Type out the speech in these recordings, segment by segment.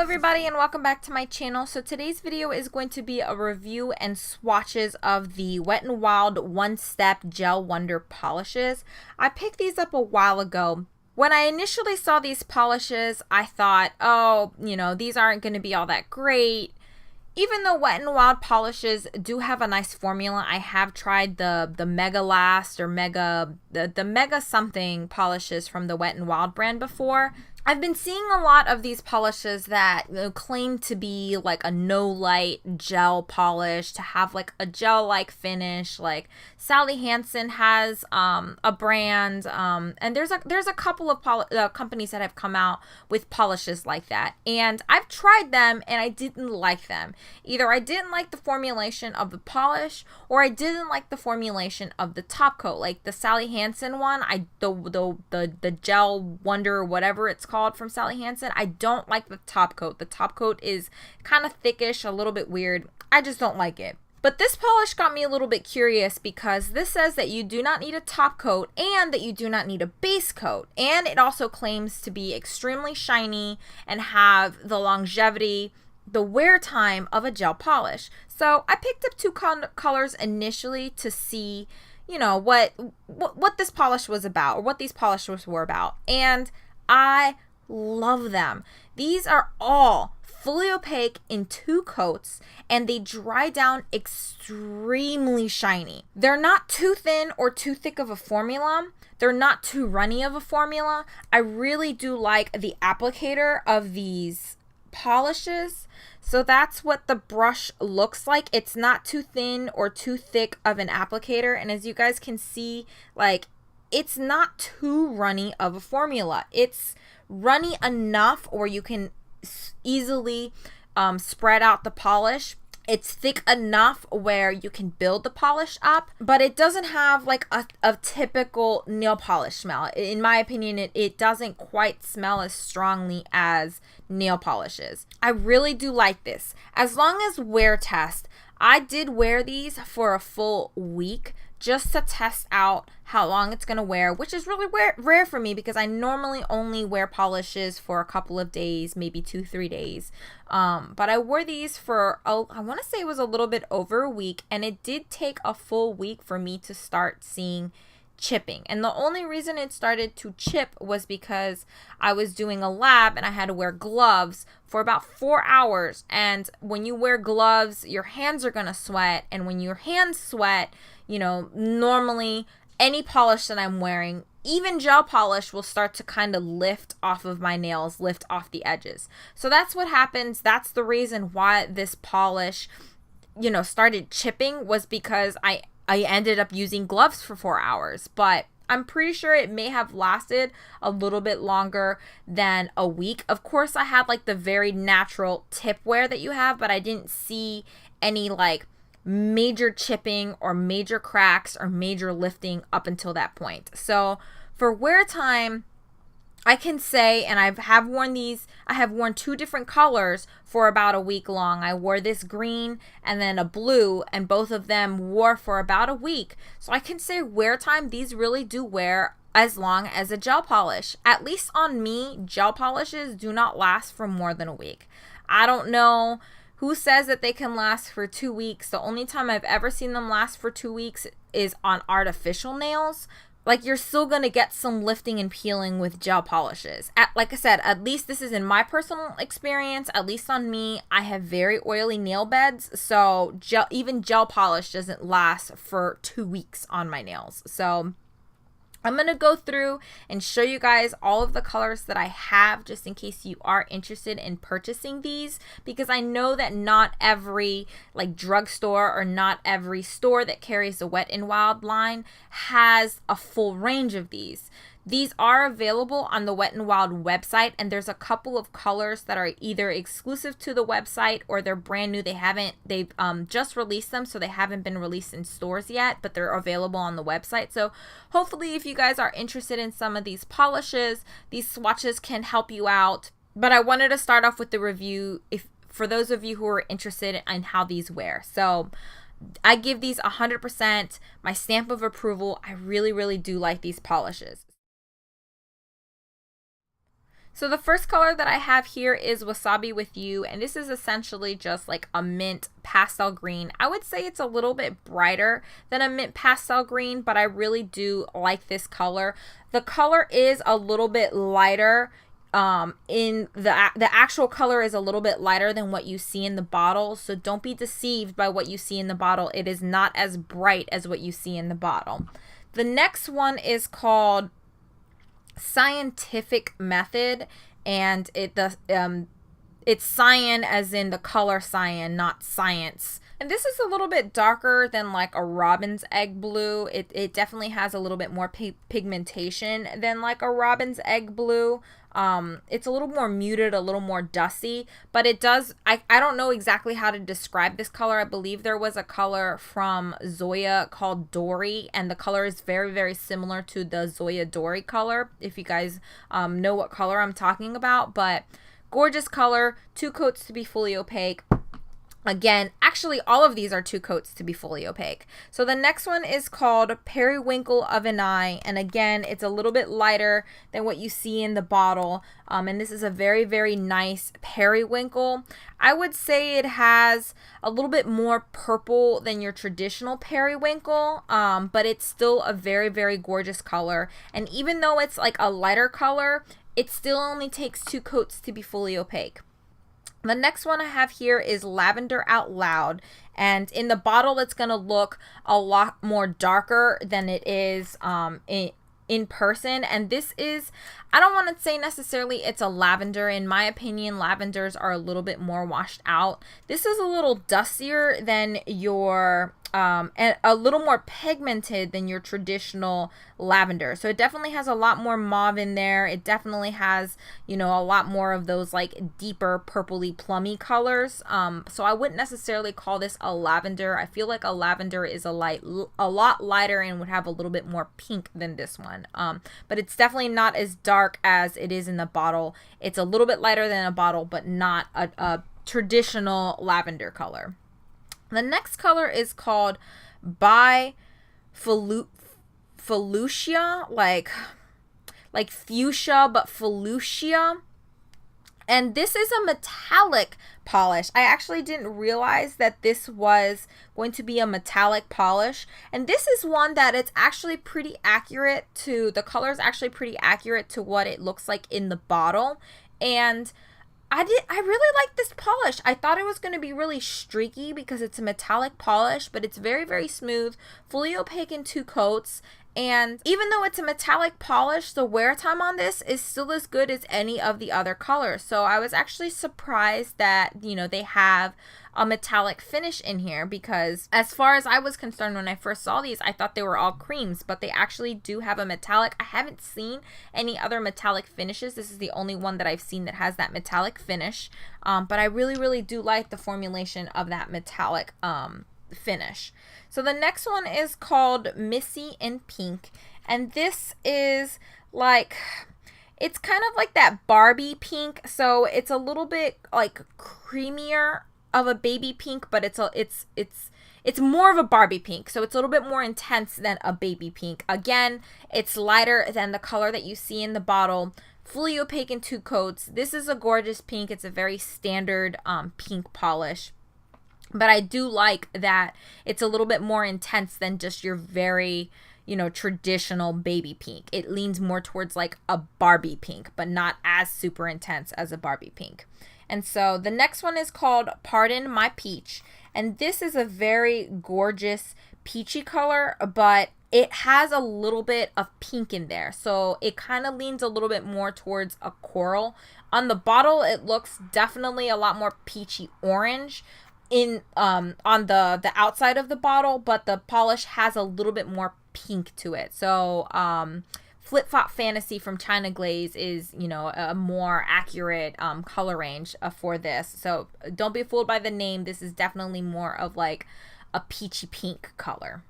everybody, and welcome back to my channel. So today's video is going to be a review and swatches of the Wet n Wild One Step Gel Wonder polishes. I picked these up a while ago. When I initially saw these polishes, I thought, oh, these aren't going to be all that great. Even though Wet n Wild polishes do have a nice formula, I have tried the Mega Last or the Mega something polishes from the Wet n Wild brand before. I've been seeing a lot of these polishes that claim to be like a no light gel polish, to have like a gel like finish. Like Sally Hansen has a brand, and there's a couple of companies that have come out with polishes like that, and I've tried them and I didn't like them. Either I didn't like the formulation of the polish, or I didn't like the formulation of the top coat. Like the Sally Hansen one, the gel wonder or whatever it's called from Sally Hansen, I don't like the top coat. The top coat is kind of thickish, a little bit weird. I just don't like it. But this polish got me a little bit curious because this says that you do not need a top coat and that you do not need a base coat. And it also claims to be extremely shiny and have the longevity, the wear time of a gel polish. So I picked up two colors initially to see, what this polish was about, or what these polishes were about. And I love them. These are all fully opaque in two coats, and they dry down extremely shiny. They're not too thin or too thick of a formula. They're not too runny of a formula. I really do like the applicator of these polishes. So that's what the brush looks like. It's not too thin or too thick of an applicator, and as you guys can see, like, it's not too runny of a formula. It's runny enough or you can easily spread out the polish. It's thick enough where you can build the polish up, but it doesn't have like a typical nail polish smell. In my opinion, it doesn't quite smell as strongly as nail polishes. I really do like this. As long as wear test, I did wear these for a full week just to test out how long it's going to wear, which is really rare for me because I normally only wear polishes for a couple of days, maybe 2-3 days. But I wore these for, I want to say it was a little bit over a week, and it did take a full week for me to start seeing chipping. And the only reason it started to chip was because I was doing a lab and I had to wear gloves for about 4 hours. And when you wear gloves, your hands are going to sweat. And when your hands sweat, normally any polish that I'm wearing, even gel polish, will start to kind of lift off of my nails, lift off the edges. So that's what happens. That's the reason why this polish, started chipping, was because I ended up using gloves for 4 hours. But I'm pretty sure it may have lasted a little bit longer than a week. Of course, I had like the very natural tip wear that you have, but I didn't see any like major chipping or major cracks or major lifting up until that point. So for wear time, I can say, and I have worn two different colors for about a week long. I wore this green and then a blue, and both of them wore for about a week. So I can say wear time, these really do wear as long as a gel polish. At least on me, gel polishes do not last for more than a week. I don't know who says that they can last for 2 weeks. The only time I've ever seen them last for 2 weeks is on artificial nails. Like, you're still going to get some lifting and peeling with gel polishes. Like I said, at least this is in my personal experience, at least on me, I have very oily nail beds. So even gel polish doesn't last for 2 weeks on my nails. So I'm going to go through and show you guys all of the colors that I have, just in case you are interested in purchasing these, because I know that not every like drugstore or not every store that carries the Wet n Wild line has a full range of these. These are available on the Wet n Wild website, and there's a couple of colors that are either exclusive to the website or they're brand new. They've just released them, so they haven't been released in stores yet, but they're available on the website. So hopefully if you guys are interested in some of these polishes, these swatches can help you out. But I wanted to start off with the review for those of you who are interested in how these wear. So I give these 100% my stamp of approval. I really, really do like these polishes. So the first color that I have here is Wasa-be With You, and this is essentially just like a mint pastel green. I would say it's a little bit brighter than a mint pastel green, but I really do like this color. The color is a little bit lighter. In the actual color is a little bit lighter than what you see in the bottle, so don't be deceived by what you see in the bottle. It is not as bright as what you see in the bottle. The next one is called Cyantific Method, and it's cyan as in the color cyan, not science. And this is a little bit darker than like a robin's egg blue. It definitely has a little bit more pigmentation than like a robin's egg blue. It's a little more muted, a little more dusty, but it does, I don't know exactly how to describe this color. I believe there was a color from Zoya called Dory, and the color is very, very similar to the Zoya Dory color, if you guys know what color I'm talking about. But gorgeous color, 2 coats to be fully opaque. Again, actually all of these are 2 coats to be fully opaque. So the next one is called Peri-wink-le Of An Eye, and again, it's a little bit lighter than what you see in the bottle. And this is a very, very nice periwinkle. I would say it has a little bit more purple than your traditional periwinkle, but it's still a very, very gorgeous color. And even though it's like a lighter color, it still only takes 2 coats to be fully opaque. The next one I have here is Lavender Out Loud, and in the bottle it's going to look a lot more darker than it is in person. And this is, I don't want to say necessarily it's a lavender. In my opinion, lavenders are a little bit more washed out. This is a little dustier than your and a little more pigmented than your traditional lavender. So it definitely has a lot more mauve in there. It definitely has, you know, a lot more of those like deeper purpley plummy colors. So I wouldn't necessarily call this a lavender. I feel like a lavender is a lot lighter and would have a little bit more pink than this one. But it's definitely not as dark as it is in the bottle. It's a little bit lighter than a bottle, but not a traditional lavender color. The next color is called by Feluschia, like fuchsia, but Feluschia. And this is a metallic polish. I actually didn't realize that this was going to be a metallic polish. And this is one that it's actually pretty accurate to, the color is actually pretty accurate to what it looks like in the bottle. And I really like this polish. I thought it was going to be really streaky because it's a metallic polish, but it's very, very smooth, fully opaque in 2 coats. And even though it's a metallic polish, the wear time on this is still as good as any of the other colors. So I was actually surprised that, you know, they have a metallic finish in here, because as far as I was concerned when I first saw these, I thought they were all creams, but they actually do have a metallic. I haven't seen any other metallic finishes. This is the only one that I've seen that has that metallic finish. But I really, really do like the formulation of that metallic finish. So the next one is called Missy In Pink, and this is like, it's kind of like that Barbie pink. So it's a little bit like creamier of a baby pink, but it's more of a Barbie pink. So it's a little bit more intense than a baby pink. Again, it's lighter than the color that you see in the bottle. Fully opaque in 2 coats. This is a gorgeous pink. It's a very standard pink polish. But I do like that it's a little bit more intense than just your very, you know, traditional baby pink. It leans more towards like a Barbie pink, but not as super intense as a Barbie pink. And so the next one is called Pardon My Peach. And this is a very gorgeous peachy color, but it has a little bit of pink in there. So it kind of leans a little bit more towards a coral. On the bottle, it looks definitely a lot more peachy orange in on the outside of the bottle, but the polish has a little bit more pink to it. So Flip Flop Fantasy from China Glaze is, you know, a more accurate color range for this. So don't be fooled by the name. This is definitely more of like a peachy pink color.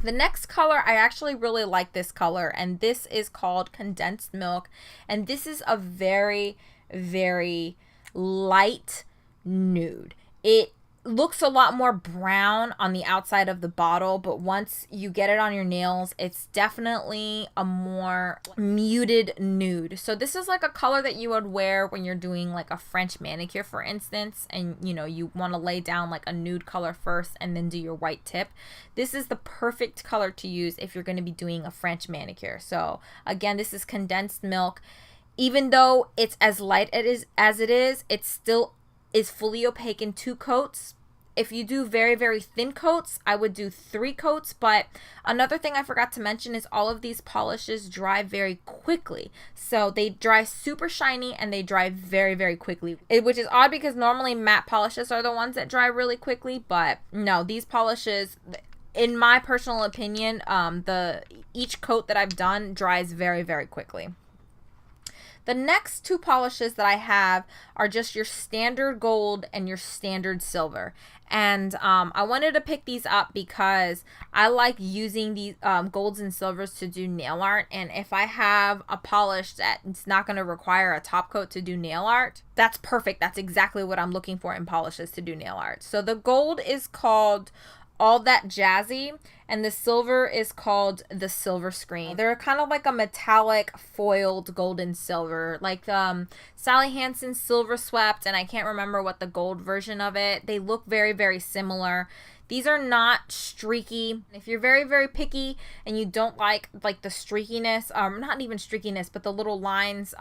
The next color, I actually really like this color, and this is called Condensed Milk. And this is a very, very light nude. It looks a lot more brown on the outside of the bottle, but once you get it on your nails, it's definitely a more muted nude. So this is like a color that you would wear when you're doing like a French manicure, for instance, and you know, you want to lay down like a nude color first and then do your white tip. This is the perfect color to use if you're going to be doing a French manicure. So again, this is Condensed Milk. Even though it's as light as it is, it still is fully opaque in 2 coats. If you do very, very thin coats, I would do 3 coats. But another thing I forgot to mention is all of these polishes dry very quickly. So they dry super shiny and they dry very, very quickly, which is odd because normally matte polishes are the ones that dry really quickly. But no, these polishes, in my personal opinion, each coat that I've done dries very, very quickly. The next 2 polishes that I have are just your standard gold and your standard silver. And I wanted to pick these up because I like using these golds and silvers to do nail art. And if I have a polish that it's not going to require a top coat to do nail art, that's perfect. That's exactly what I'm looking for in polishes to do nail art. So the gold is called That Jazzy, and the silver is called the Silver Screen. They're kind of like a metallic foiled gold and silver, like Sally Hansen's Silver Swept, and I can't remember what the gold version of it. They look very, very similar. These are not streaky. If you're very, very picky and you don't like the streakiness, not even streakiness, but the little lines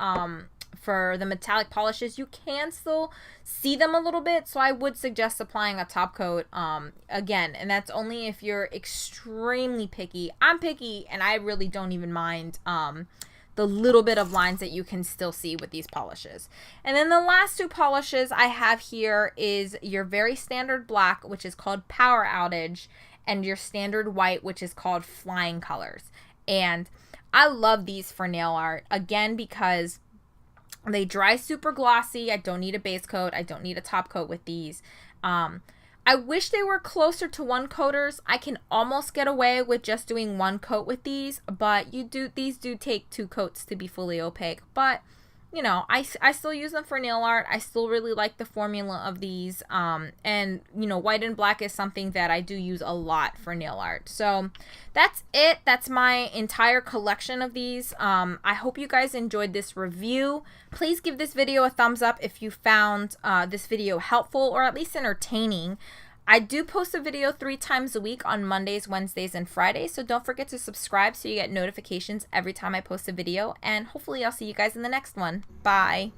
for the metallic polishes, you can still see them a little bit. So I would suggest applying a top coat again, and that's only if you're extremely picky. I'm picky and I really don't even mind the little bit of lines that you can still see with these polishes. And then the last 2 polishes I have here is your very standard black, which is called Power Outage, and your standard white, which is called Flying Colors. And I love these for nail art, again, because they dry super glossy. I don't need a base coat. I don't need a top coat with these. I wish they were closer to 1 coaters. I can almost get away with just doing 1 coat with these, but these do take 2 coats to be fully opaque. But you know, I still use them for nail art. I still really like the formula of these. And, you know, white and black is something that I do use a lot for nail art. So that's it. That's my entire collection of these. I hope you guys enjoyed this review. Please give this video a thumbs up if you found this video helpful or at least entertaining. I do post a video 3 times a week on Mondays, Wednesdays, and Fridays, so don't forget to subscribe so you get notifications every time I post a video, and hopefully I'll see you guys in the next one. Bye!